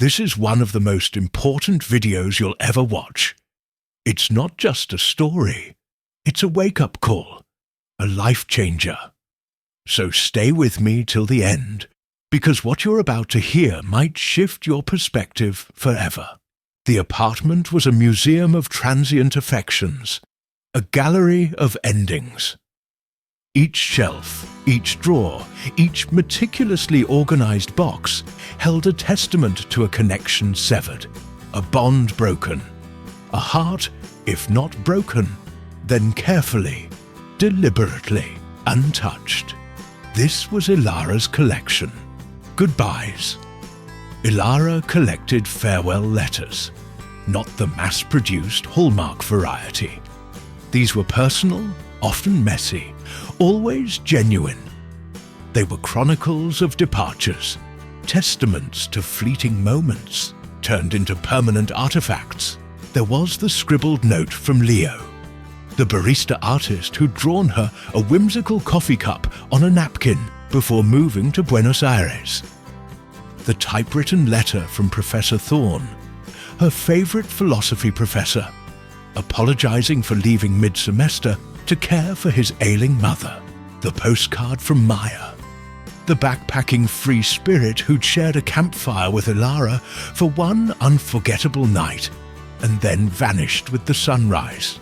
This is one of the most important videos you'll ever watch. It's not just a story. It's a wake-up call, a life changer. So stay with me till the end, because what you're about to hear might shift your perspective forever. The apartment was a museum of transient affections, a gallery of endings. Each shelf, each drawer, each meticulously organized box held a testament to a connection severed, a bond broken, a heart, if not broken, then carefully, deliberately untouched. This was Ilara's collection. Goodbyes. Ilara collected farewell letters, not the mass-produced Hallmark variety. These were personal, often messy, always genuine. They were chronicles of departures, testaments to fleeting moments, turned into permanent artifacts. There was the scribbled note from Leo, the barista artist who'd drawn her a whimsical coffee cup on a napkin before moving to Buenos Aires. The typewritten letter from Professor Thorne, her favorite philosophy professor, apologizing for leaving mid-semester to care for his ailing mother. The postcard from Maya, the backpacking free spirit who'd shared a campfire with Ilara for one unforgettable night and then vanished with the sunrise.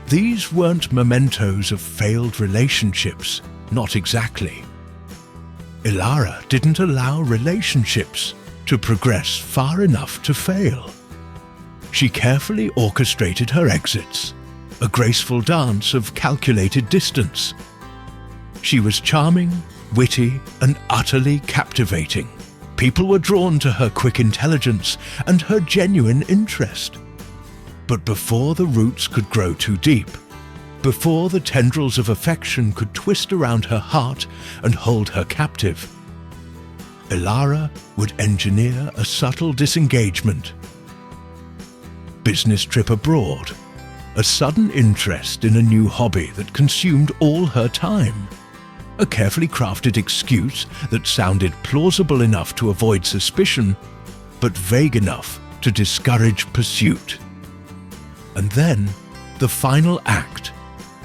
These weren't mementos of failed relationships, not exactly. Ilara didn't allow relationships to progress far enough to fail. She carefully orchestrated her exits, a graceful dance of calculated distance. She was charming, witty, and utterly captivating. People were drawn to her quick intelligence and her genuine interest. But before the roots could grow too deep, before the tendrils of affection could twist around her heart and hold her captive, Ilara would engineer a subtle disengagement. Business trip abroad, a sudden interest in a new hobby that consumed all her time, a carefully crafted excuse that sounded plausible enough to avoid suspicion, but vague enough to discourage pursuit. And then, the final act,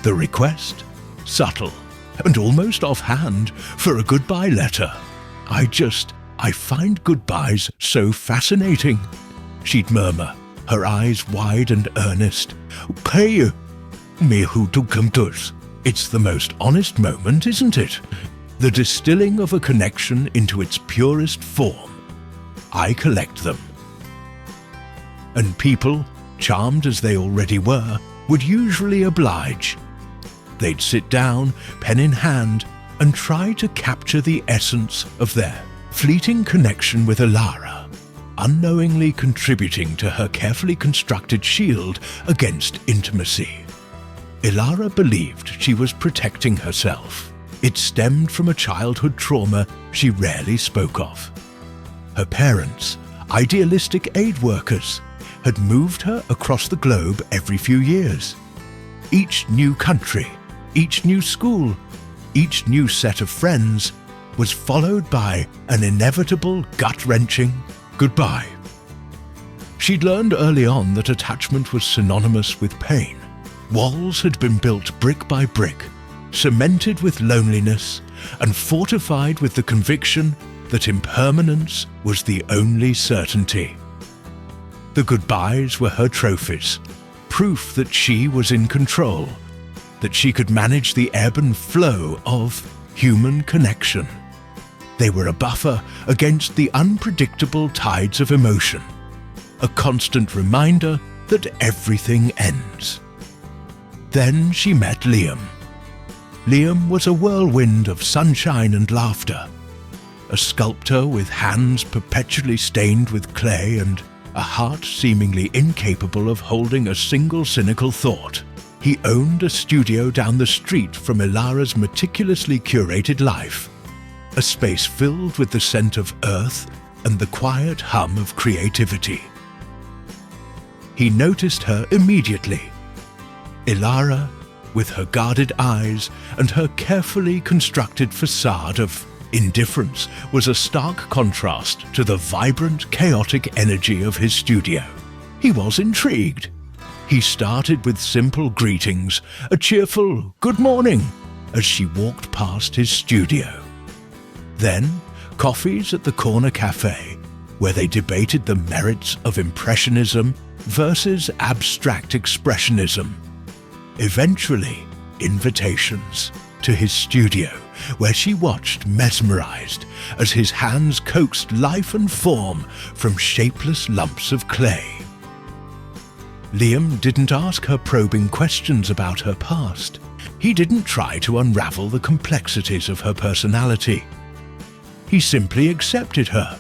the request, subtle and almost offhand, for a goodbye letter. I find goodbyes so fascinating, she'd murmur, her eyes wide and earnest. Hey, me who do come does. It's the most honest moment, isn't it? The distilling of a connection into its purest form. I collect them. And people, charmed as they already were, would usually oblige. They'd sit down, pen in hand, and try to capture the essence of their fleeting connection with Ilara, unknowingly contributing to her carefully constructed shield against intimacy. Ilara believed she was protecting herself. It stemmed from a childhood trauma she rarely spoke of. Her parents, idealistic aid workers, had moved her across the globe every few years. Each new country, each new school, each new set of friends was followed by an inevitable gut-wrenching goodbye. She'd learned early on that attachment was synonymous with pain. Walls had been built brick by brick, cemented with loneliness and fortified with the conviction that impermanence was the only certainty. The goodbyes were her trophies, proof that she was in control, that she could manage the ebb and flow of human connection. They were a buffer against the unpredictable tides of emotion, a constant reminder that everything ends. Then she met Liam. Liam was a whirlwind of sunshine and laughter, a sculptor with hands perpetually stained with clay and a heart seemingly incapable of holding a single cynical thought. He owned a studio down the street from Ilara's meticulously curated life, a space filled with the scent of earth and the quiet hum of creativity. He noticed her immediately. Ilara, with her guarded eyes and her carefully constructed facade of Indifference was a stark contrast to the vibrant, chaotic energy of his studio. He was intrigued. He started with simple greetings, a cheerful "good morning," as she walked past his studio. Then, coffees at the corner cafe, where they debated the merits of Impressionism versus abstract expressionism. Eventually, invitations to his studio, where she watched mesmerized as his hands coaxed life and form from shapeless lumps of clay. Liam didn't ask her probing questions about her past. He didn't try to unravel the complexities of her personality. He simply accepted her,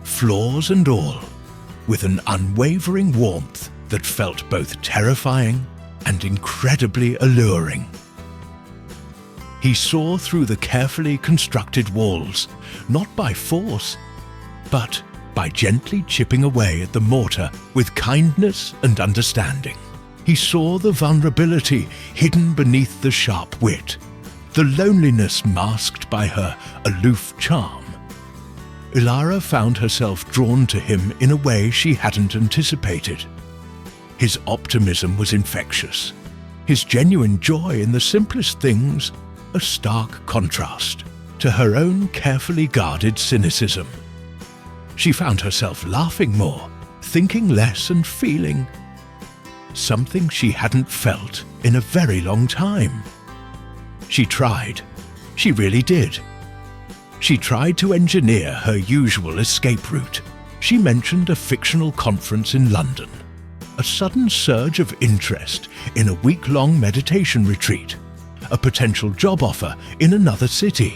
flaws and all, with an unwavering warmth that felt both terrifying and incredibly alluring. He saw through the carefully constructed walls, not by force, but by gently chipping away at the mortar with kindness and understanding. He saw the vulnerability hidden beneath the sharp wit, the loneliness masked by her aloof charm. Ilara found herself drawn to him in a way she hadn't anticipated. His optimism was infectious, his genuine joy in the simplest things a stark contrast to her own carefully guarded cynicism. She found herself laughing more, thinking less and feeling something she hadn't felt in a very long time. She tried. She really did. She tried to engineer her usual escape route. She mentioned a fictional conference in London, a sudden surge of interest in a week-long meditation retreat, a potential job offer in another city.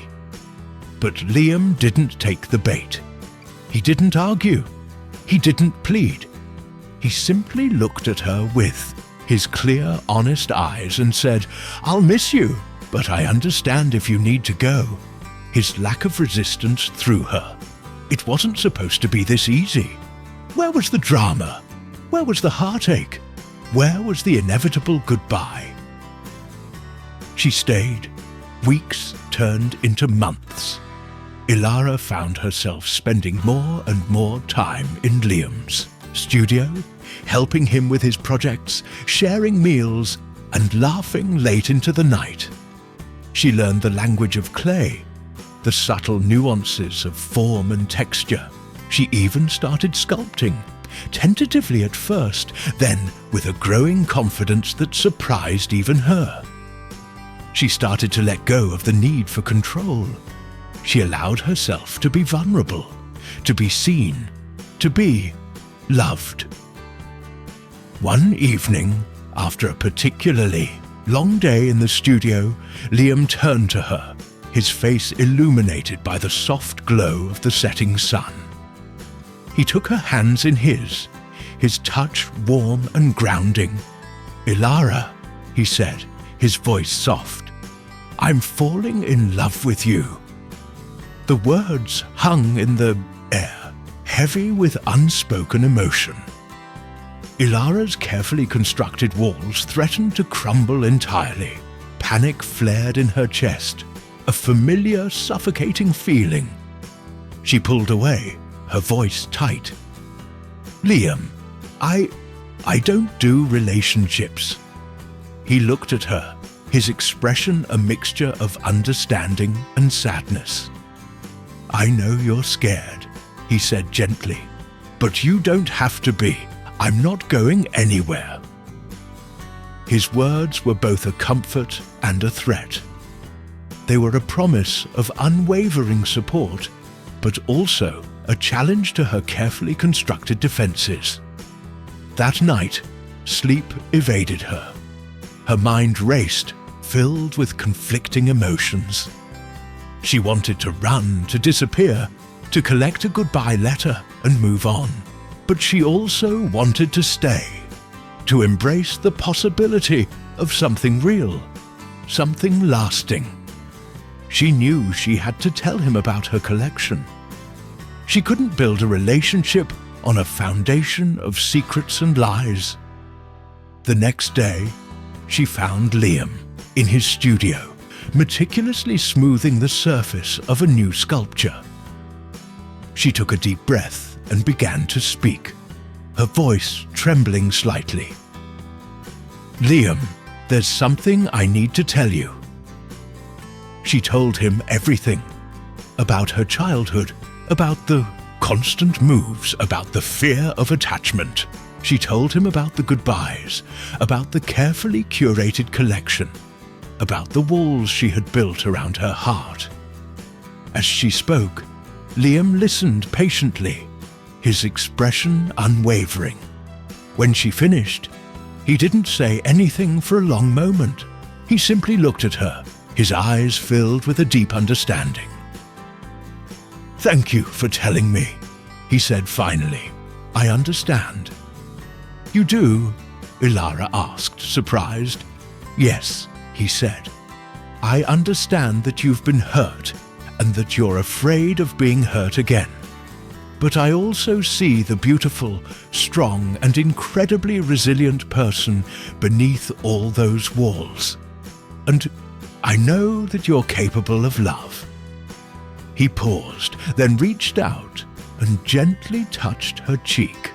But Liam didn't take the bait. He didn't argue. He didn't plead. He simply looked at her with his clear, honest eyes and said, "I'll miss you, but I understand if you need to go." His lack of resistance threw her. It wasn't supposed to be this easy. Where was the drama? Where was the heartache? Where was the inevitable goodbye? She stayed. Weeks turned into months. Ilara found herself spending more and more time in Liam's studio, helping him with his projects, sharing meals, and laughing late into the night. She learned the language of clay, the subtle nuances of form and texture. She even started sculpting, tentatively at first, then with a growing confidence that surprised even her. She started to let go of the need for control. She allowed herself to be vulnerable, to be seen, to be loved. One evening, after a particularly long day in the studio, Liam turned to her, his face illuminated by the soft glow of the setting sun. He took her hands in his touch warm and grounding. "Ilara," he said, his voice soft, "I'm falling in love with you." The words hung in the air, heavy with unspoken emotion. Ilara's carefully constructed walls threatened to crumble entirely. Panic flared in her chest, a familiar, suffocating feeling. She pulled away, her voice tight. "Liam, I don't do relationships." He looked at her, his expression a mixture of understanding and sadness. "I know you're scared," he said gently, "but you don't have to be. I'm not going anywhere." His words were both a comfort and a threat. They were a promise of unwavering support, but also a challenge to her carefully constructed defenses. That night, sleep evaded her. Her mind raced, filled with conflicting emotions. She wanted to run, to disappear, to collect a goodbye letter and move on. But she also wanted to stay, to embrace the possibility of something real, something lasting. She knew she had to tell him about her collection. She couldn't build a relationship on a foundation of secrets and lies. The next day, she found Liam in his studio, meticulously smoothing the surface of a new sculpture. She took a deep breath and began to speak, her voice trembling slightly. "Liam, there's something I need to tell you." She told him everything, about her childhood, about the constant moves, about the fear of attachment. She told him about the goodbyes, about the carefully curated collection, about the walls she had built around her heart. As she spoke, Liam listened patiently, his expression unwavering. When she finished, he didn't say anything for a long moment. He simply looked at her, his eyes filled with a deep understanding. "Thank you for telling me," he said finally. "I understand." "You do?" Ilara asked, surprised. "Yes," he said. "I understand that you've been hurt and that you're afraid of being hurt again. But I also see the beautiful, strong, and incredibly resilient person beneath all those walls. And I know that you're capable of love." He paused, then reached out and gently touched her cheek.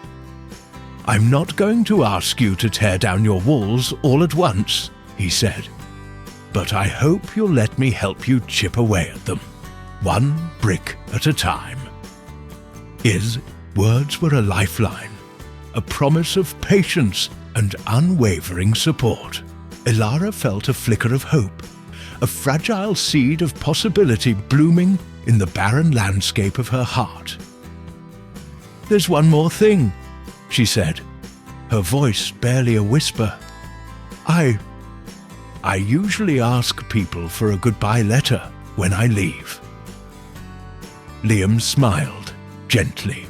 "I'm not going to ask you to tear down your walls all at once," he said. "But I hope you'll let me help you chip away at them, one brick at a time." His words were a lifeline, a promise of patience and unwavering support. Ilara felt a flicker of hope, a fragile seed of possibility blooming in the barren landscape of her heart. "There's one more thing," she said, her voice barely a whisper. I usually ask people for a goodbye letter when I leave." Liam smiled gently.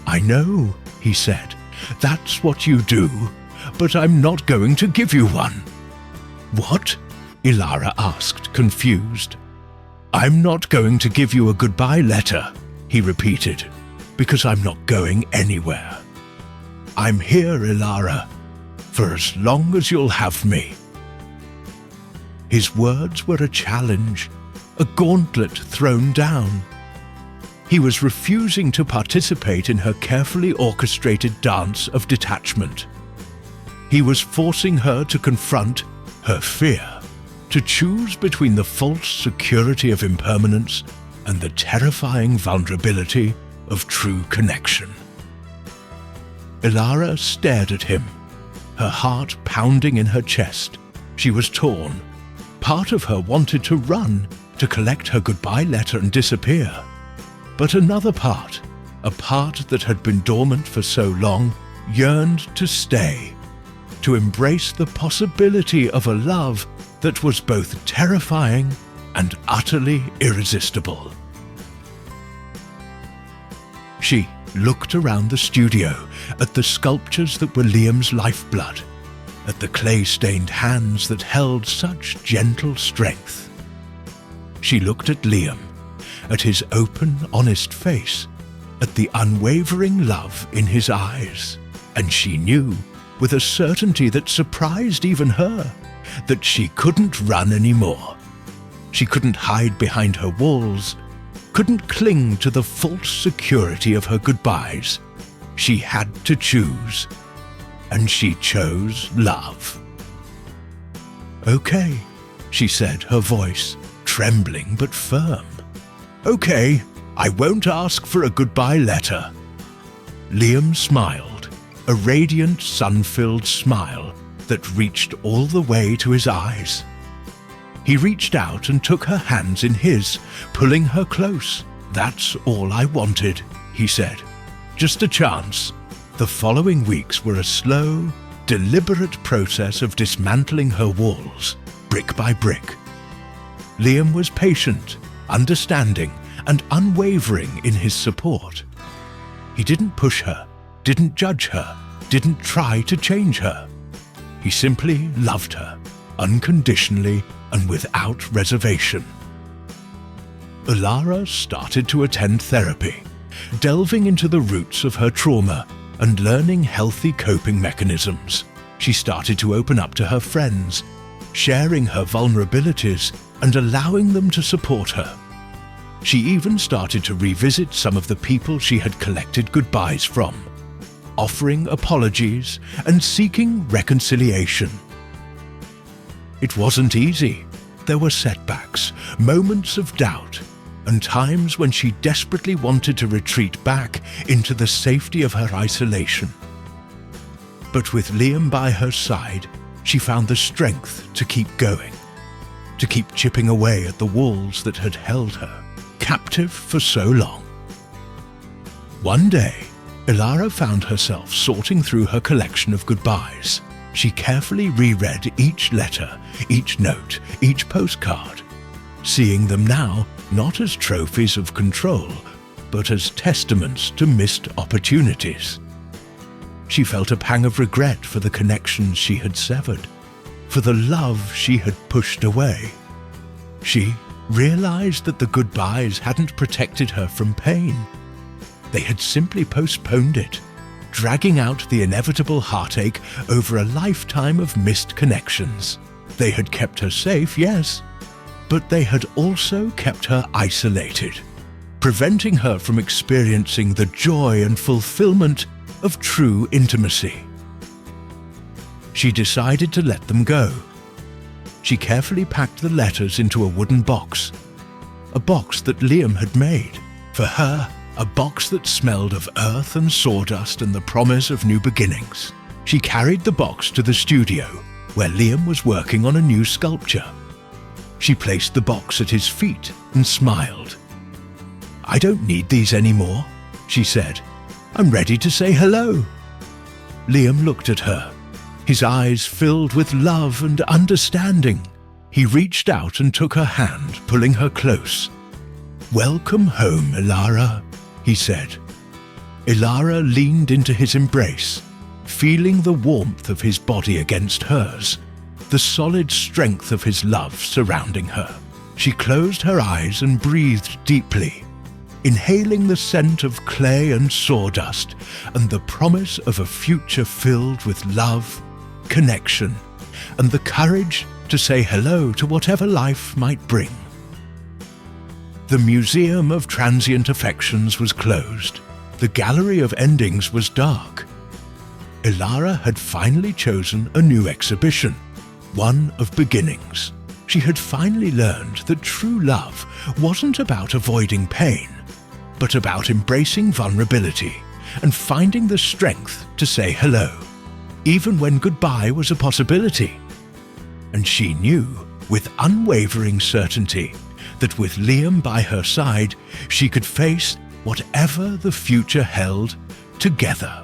"I know," he said, "that's what you do, but I'm not going to give you one." "What?" Ilara asked, confused. "I'm not going to give you a goodbye letter," he repeated, "because I'm not going anywhere. I'm here, Ilara, for as long as you'll have me." His words were a challenge, a gauntlet thrown down. He was refusing to participate in her carefully orchestrated dance of detachment. He was forcing her to confront her fear, to choose between the false security of impermanence and the terrifying vulnerability of true connection. Ilara stared at him, her heart pounding in her chest. She was torn. Part of her wanted to run, to collect her goodbye letter and disappear. But another part, a part that had been dormant for so long, yearned to stay, to embrace the possibility of a love that was both terrifying and utterly irresistible. She looked around the studio at the sculptures that were Liam's lifeblood, at the clay-stained hands that held such gentle strength. She looked at Liam, at his open, honest face, at the unwavering love in his eyes, and she knew, with a certainty that surprised even her, that she couldn't run anymore. She couldn't hide behind her walls, couldn't cling to the false security of her goodbyes. She had to choose, and she chose love. "Okay," she said, her voice trembling but firm. "Okay, I won't ask for a goodbye letter." Liam smiled, a radiant, sun-filled smile that reached all the way to his eyes. He reached out and took her hands in his, pulling her close. "That's all I wanted," he said. "Just a chance." The following weeks were a slow, deliberate process of dismantling her walls, brick by brick. Liam was patient, understanding, and unwavering in his support. He didn't push her, didn't judge her, didn't try to change her. He simply loved her, unconditionally and without reservation. Ilara started to attend therapy, delving into the roots of her trauma and learning healthy coping mechanisms. She started to open up to her friends, sharing her vulnerabilities and allowing them to support her. She even started to revisit some of the people she had collected goodbyes from, offering apologies and seeking reconciliation. It wasn't easy. There were setbacks, moments of doubt, and times when she desperately wanted to retreat back into the safety of her isolation. But with Liam by her side, she found the strength to keep going, to keep chipping away at the walls that had held her captive for so long. One day, Ilara found herself sorting through her collection of goodbyes. She carefully reread each letter, each note, each postcard, seeing them now not as trophies of control, but as testaments to missed opportunities. She felt a pang of regret for the connections she had severed, for the love she had pushed away. She realized that the goodbyes hadn't protected her from pain. They had simply postponed it, dragging out the inevitable heartache over a lifetime of missed connections. They had kept her safe, yes, but they had also kept her isolated, preventing her from experiencing the joy and fulfillment of true intimacy. She decided to let them go. She carefully packed the letters into a wooden box, a box that Liam had made. For her, a box that smelled of earth and sawdust and the promise of new beginnings. She carried the box to the studio, where Liam was working on a new sculpture. She placed the box at his feet and smiled. "I don't need these anymore," she said. "I'm ready to say hello." Liam looked at her, his eyes filled with love and understanding. He reached out and took her hand, pulling her close. "Welcome home, Ilara," he said. Ilara leaned into his embrace, feeling the warmth of his body against hers, the solid strength of his love surrounding her. She closed her eyes and breathed deeply, inhaling the scent of clay and sawdust and the promise of a future filled with love, connection, and the courage to say hello to whatever life might bring. The Museum of Transient Affections was closed. The Gallery of Endings was dark. Ilara had finally chosen a new exhibition, one of beginnings. She had finally learned that true love wasn't about avoiding pain, but about embracing vulnerability and finding the strength to say hello, even when goodbye was a possibility. And she knew, with unwavering certainty, that with Liam by her side, she could face whatever the future held together.